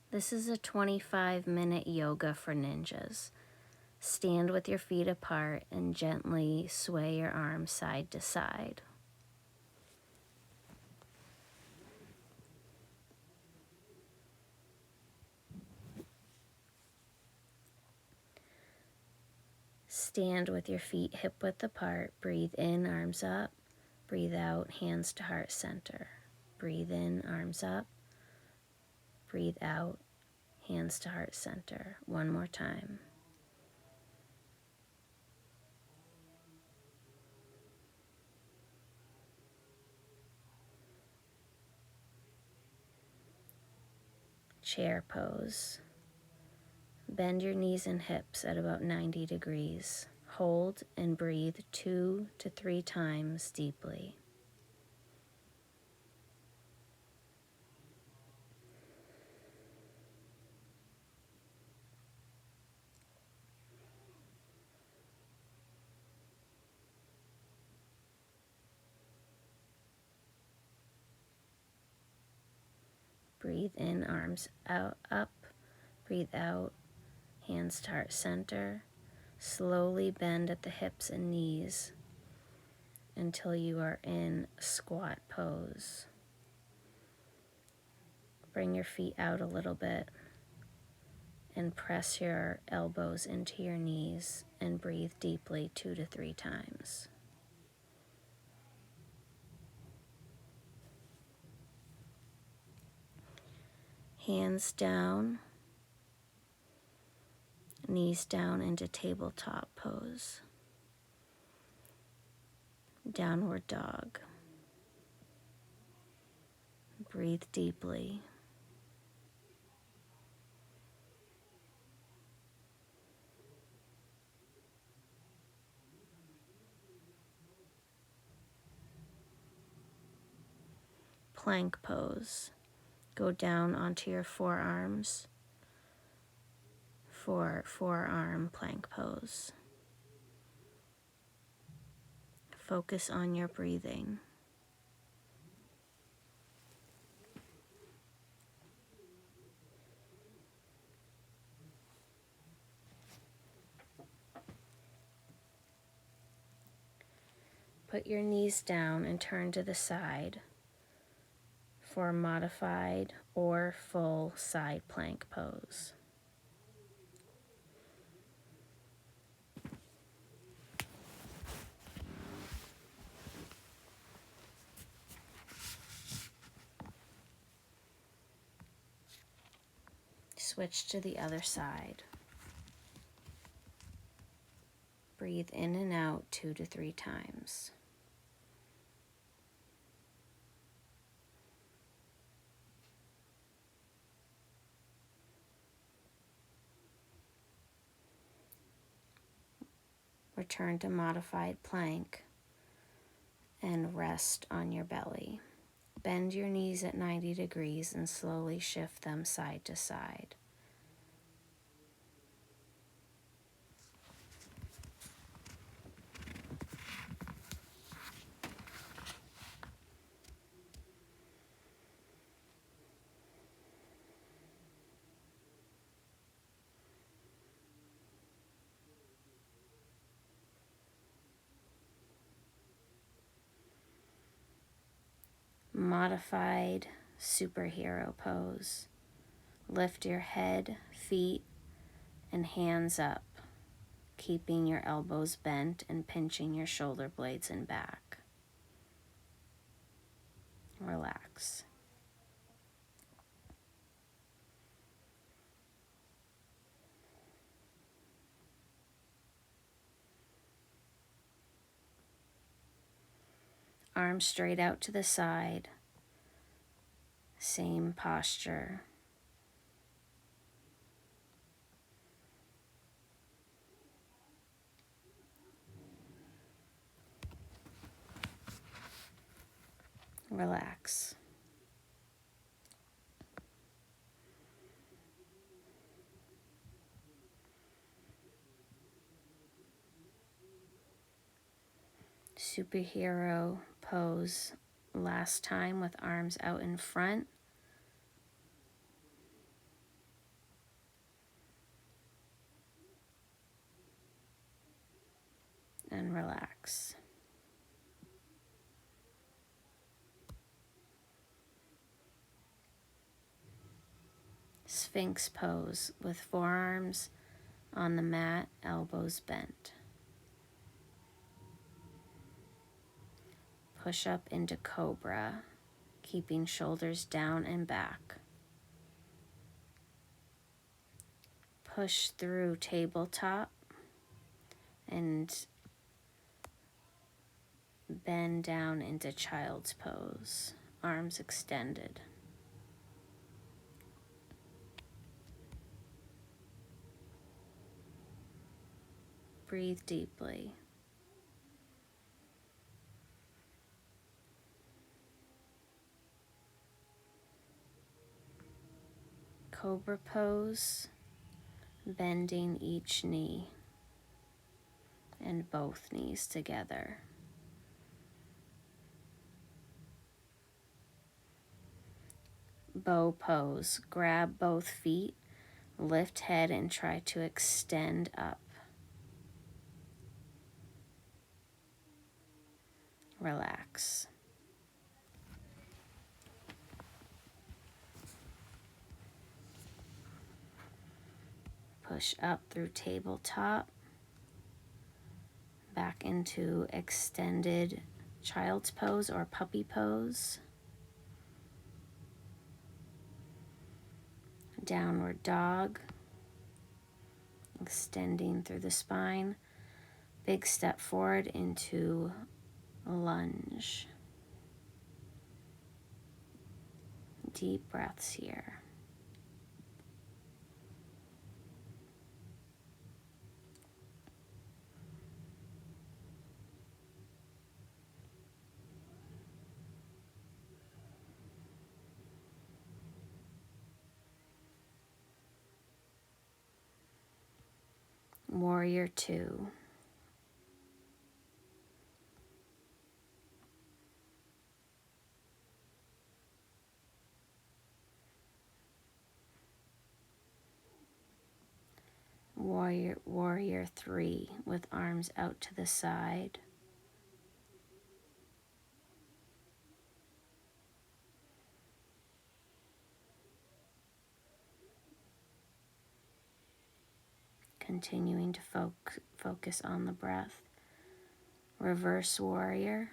This is a 25-minute yoga for ninjas. Stand with your feet apart and gently sway your arms side to side. Stand with your feet hip width apart. Breathe in, arms up. Breathe out, hands to heart center. Breathe in, arms up. Breathe out, hands to heart center. One more time. Chair pose. Bend your knees and hips at about 90 degrees. Hold and breathe 2 to 3 times deeply. Breathe in, arms out, up. Breathe out, hands to heart center. Slowly bend at the hips and knees until you are in squat pose. Bring your feet out a little bit and press your elbows into your knees and breathe deeply 2 to 3 times. Hands down, knees down into tabletop pose. Downward dog. Breathe deeply. Plank pose. Go down onto your forearms for forearm plank pose. Focus on your breathing. Put your knees down and turn to the side for a modified or full side plank pose. Switch to the other side. Breathe in and out 2 to 3 times. Return to modified plank and rest on your belly. Bend your knees at 90 degrees and slowly shift them side to side. Modified superhero pose. Lift your head, feet, and hands up, keeping your elbows bent and pinching your shoulder blades and back. Relax. Arms straight out to the side. Same posture. Relax. Superhero pose last time with arms out in front. relax. Sphinx pose with forearms on the mat, elbows bent. Push up into cobra, keeping shoulders down and back. Push through tabletop and bend down into child's pose, arms extended. Breathe deeply. Cobra pose, bending each knee and both knees together. Bow pose, grab both feet, lift head and try to extend up. Relax. Push up through tabletop, back into extended child's pose or puppy pose. Downward dog, extending through the spine. Big step forward into lunge. Deep breaths here. Warrior two. Warrior three with arms out to the side. Continuing to focus on the breath. Reverse warrior.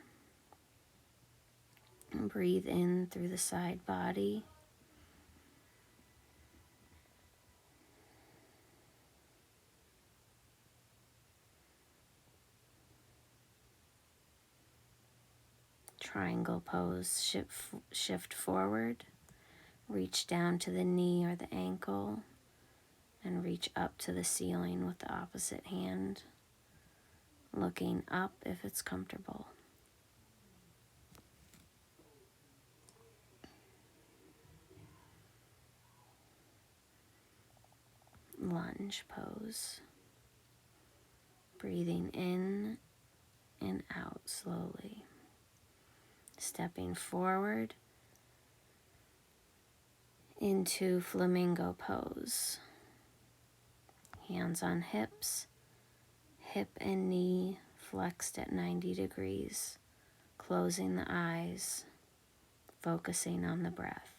Breathe in through the side body. Triangle pose, shift forward. Reach down to the knee or the ankle and reach up to the ceiling with the opposite hand, looking up if it's comfortable. Lunge pose. Breathing in and out slowly. Stepping forward into flamingo pose. Hands on hips, hip and knee flexed at 90 degrees, closing the eyes, focusing on the breath.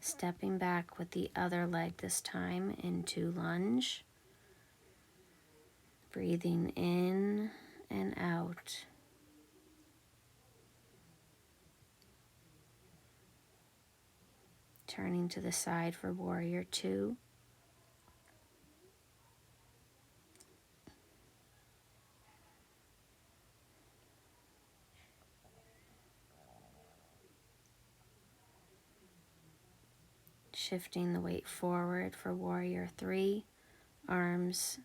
Stepping back with the other leg this time into lunge. Breathing in and out. Turning to the side for warrior two. Shifting the weight forward for warrior three. Arms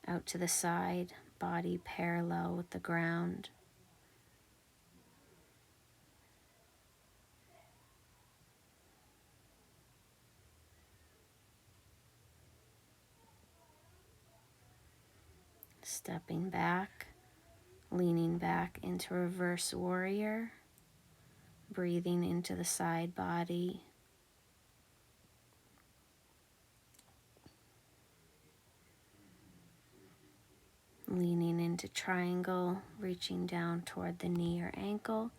out to the side, body parallel with the ground. Stepping back, Leaning back into reverse warrior, breathing into the side body. Leaning into triangle, reaching down toward the knee or ankle,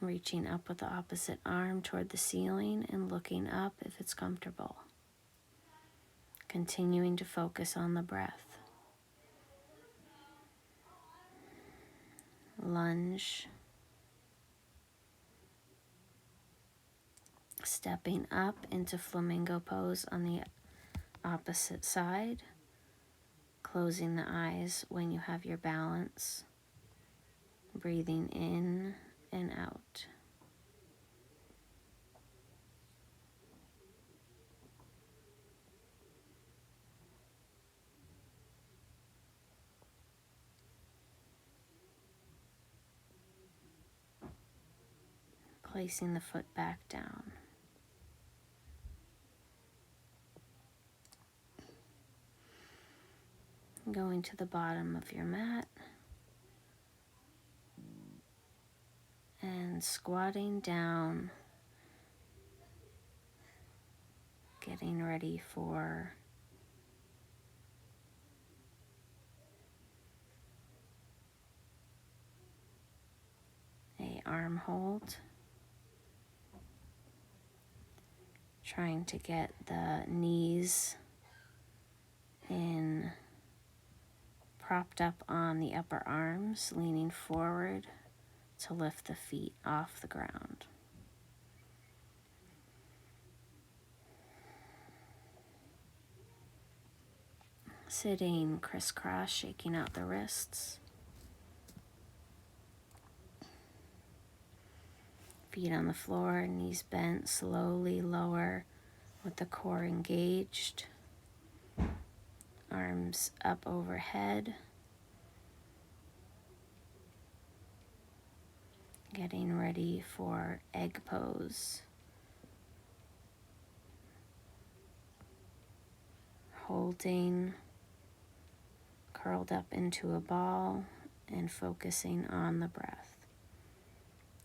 reaching up with the opposite arm toward the ceiling and looking up if it's comfortable. Continuing to focus on the breath. Lunge. Stepping up into flamingo pose on the opposite side. Closing the eyes when you have your balance. Breathing in and out. Placing the foot back down. Going to the bottom of your mat and squatting down, getting ready for a arm hold. Trying to get the knees in, propped up on the upper arms, leaning forward to lift the feet off the ground. Sitting crisscross, shaking out the wrists. Feet on the floor, knees bent, slowly lower with the core engaged. Arms up overhead. Getting ready for egg pose. Holding, curled up into a ball and focusing on the breath.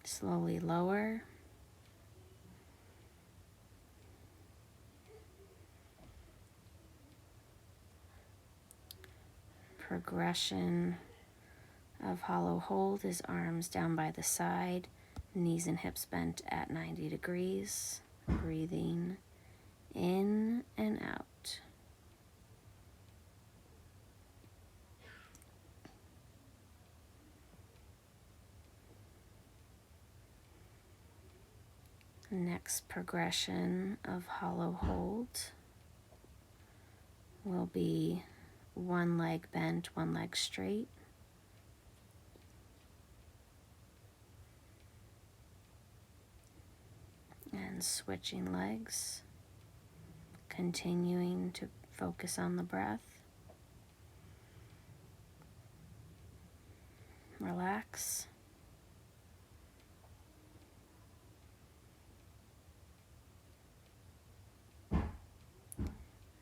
Slowly lower. Progression of hollow hold is arms down by the side, knees and hips bent at 90 degrees. Breathing in and out. Next progression of hollow hold will be one leg bent, one leg straight. And switching legs, continuing to focus on the breath. Relax.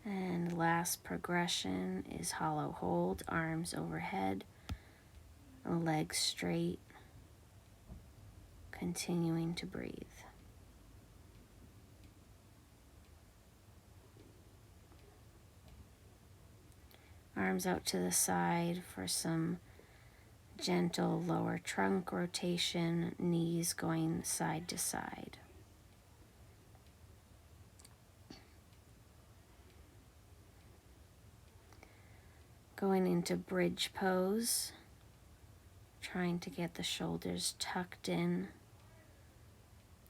And last progression is hollow hold, arms overhead, legs straight, continuing to breathe. Arms out to the side for some gentle lower trunk rotation, knees going side to side. Going into bridge pose, trying to get the shoulders tucked in,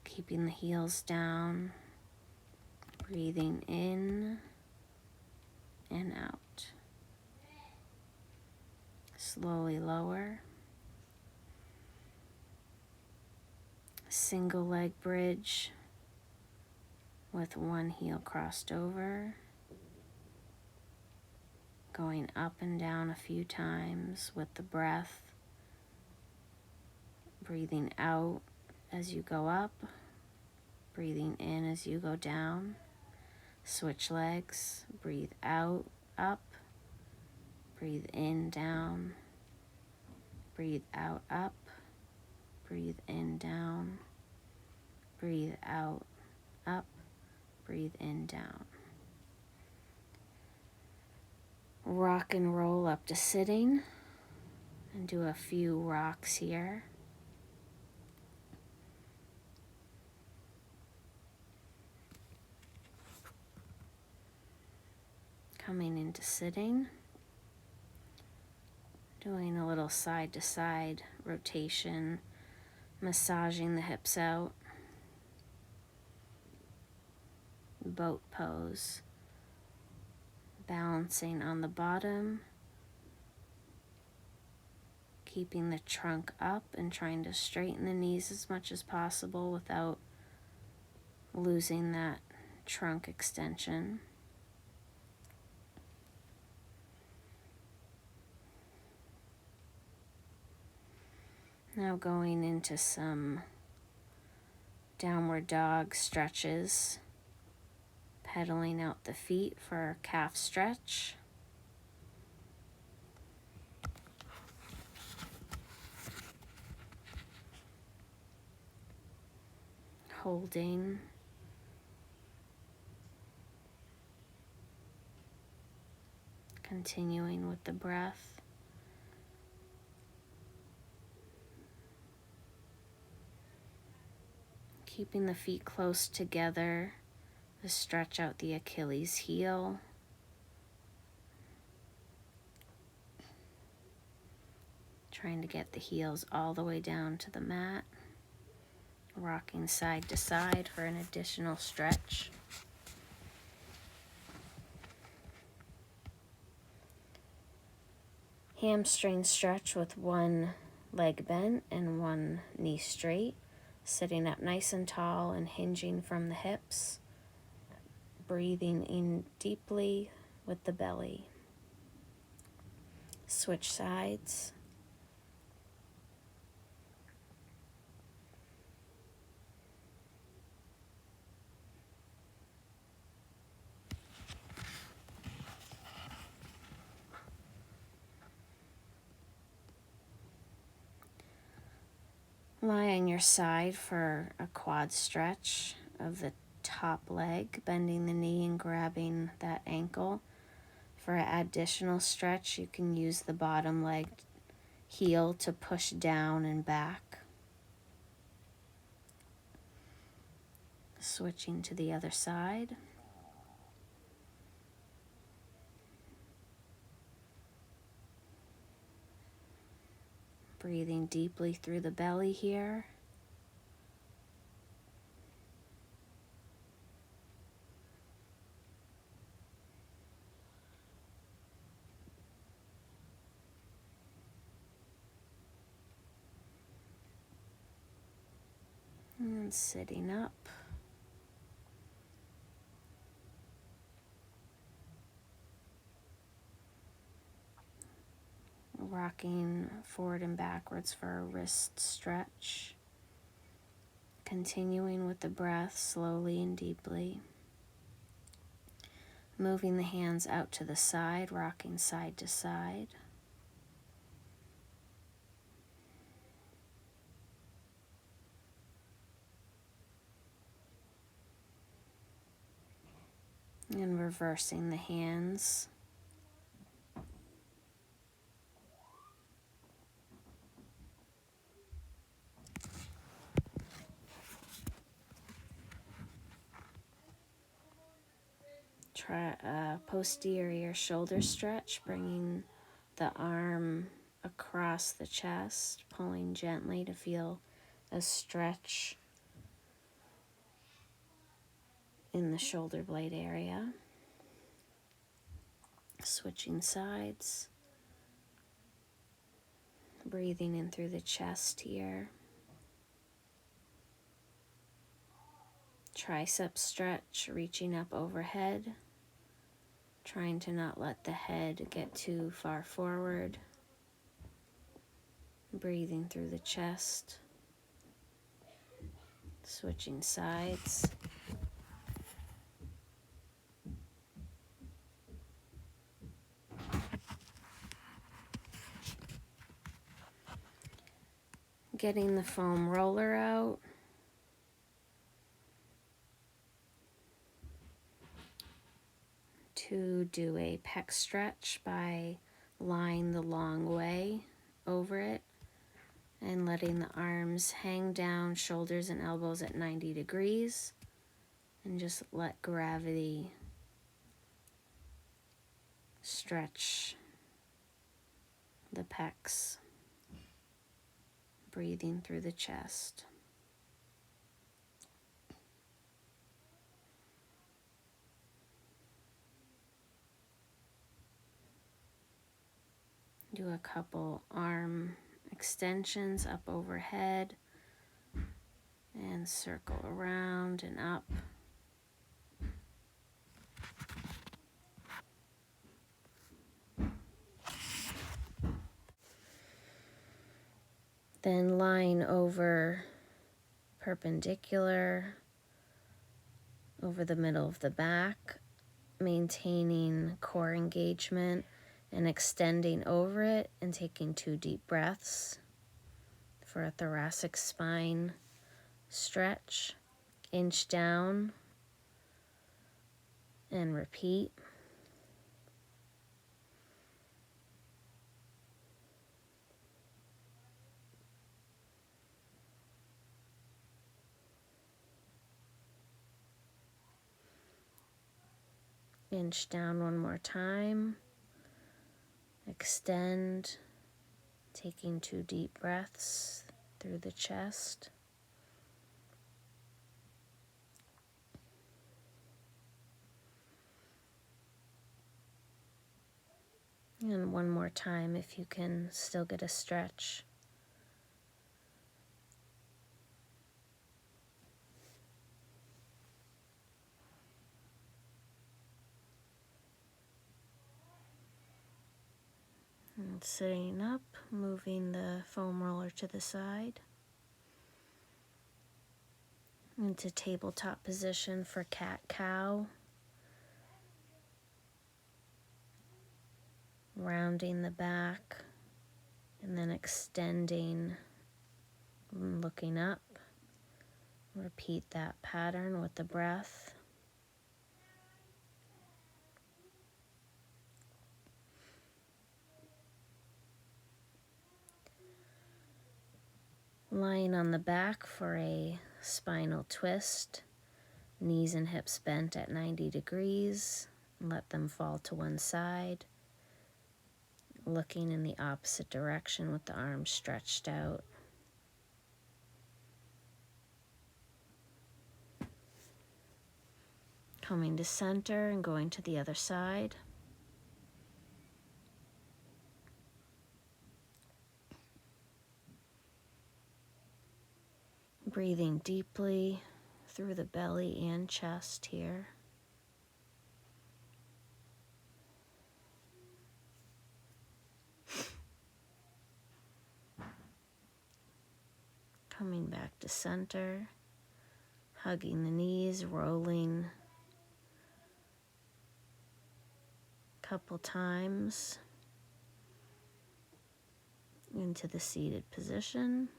keeping the heels down, breathing in and out. Slowly lower. Single leg bridge with one heel crossed over. Going up and down a few times with the breath. Breathing out as you go up. Breathing in as you go down. Switch legs. Breathe out, up. Breathe in, down. Breathe out, up. Breathe in, down. Breathe out, up. Breathe in, down. Rock and roll up to sitting and do a few rocks here. Coming into sitting, doing a little side to side rotation, massaging the hips out. Boat pose, balancing on the bottom, keeping the trunk up and trying to straighten the knees as much as possible without losing that trunk extension. Now going into some downward dog stretches, pedaling out the feet for a calf stretch. Holding. Continuing with the breath. Keeping the feet close together to stretch out the Achilles heel. Trying to get the heels all the way down to the mat. Rocking side to side for an additional stretch. Hamstring stretch with one leg bent and one knee straight. Sitting up nice and tall and hinging from the hips. Breathing in deeply with the belly. Switch sides. Lie on your side for a quad stretch of the top leg, bending the knee and grabbing that ankle. For an additional stretch, you can use the bottom leg heel to push down and back. Switching to the other side. Breathing deeply through the belly here. And sitting up. Rocking forward and backwards for a wrist stretch. Continuing with the breath slowly and deeply. Moving the hands out to the side, rocking side to side. And reversing the hands. Try a posterior shoulder stretch, bringing the arm across the chest, pulling gently to feel a stretch in the shoulder blade area. Switching sides. Breathing in through the chest here. Tricep stretch, reaching up overhead. Trying to not let the head get too far forward. Breathing through the chest. Switching sides. getting the foam roller out. To do a pec stretch by lying the long way over it and letting the arms hang down, shoulders and elbows at 90 degrees, and just let gravity stretch the pecs, breathing through the chest. Do a couple arm extensions up overhead and circle around and up. Then lying over perpendicular over the middle of the back, maintaining core engagement and extending over it and taking 2 deep breaths for a thoracic spine stretch. Inch down and repeat. Inch down one more time. Extend, taking 2 deep breaths through the chest. And one more time if you can still get a stretch. And sitting up, moving the foam roller to the side. Into tabletop position for cat-cow. Rounding the back and then extending and looking up. Repeat that pattern with the breath. Lying on the back for a spinal twist. Knees and hips bent at 90 degrees. Let them fall to one side. Looking in the opposite direction with the arms stretched out. Coming to center and going to the other side. Breathing deeply through the belly and chest here. Coming back to center, hugging the knees, rolling a couple times into the seated position.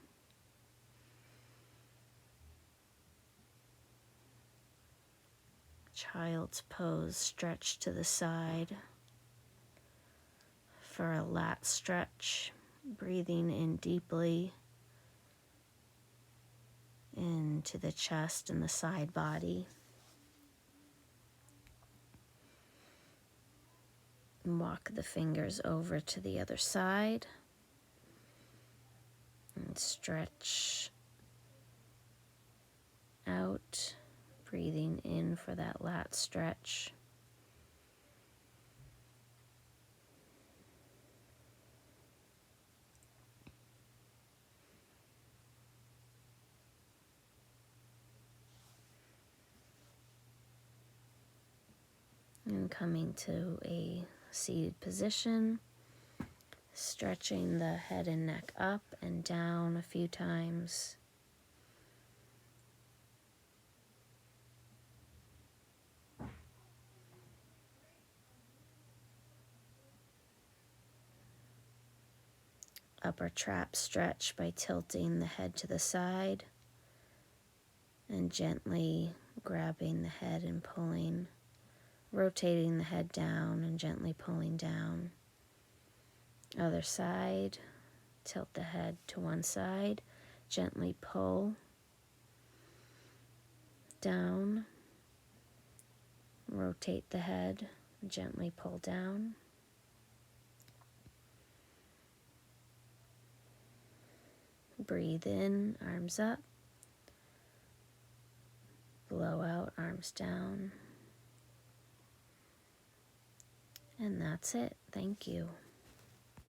Child's pose, stretch to the side for a lat stretch, breathing in deeply into the chest and the side body. And walk the fingers over to the other side and stretch out, breathing in for that lat stretch. And coming to a seated position, stretching the head and neck up and down a few times. upper trap stretch by tilting the head to the side and gently grabbing the head and pulling, rotating the head down and gently pulling down. Other side, tilt the head to one side, gently pull down, rotate the head, gently pull down. Breathe in, arms up. Blow out, arms down. And that's it. Thank you.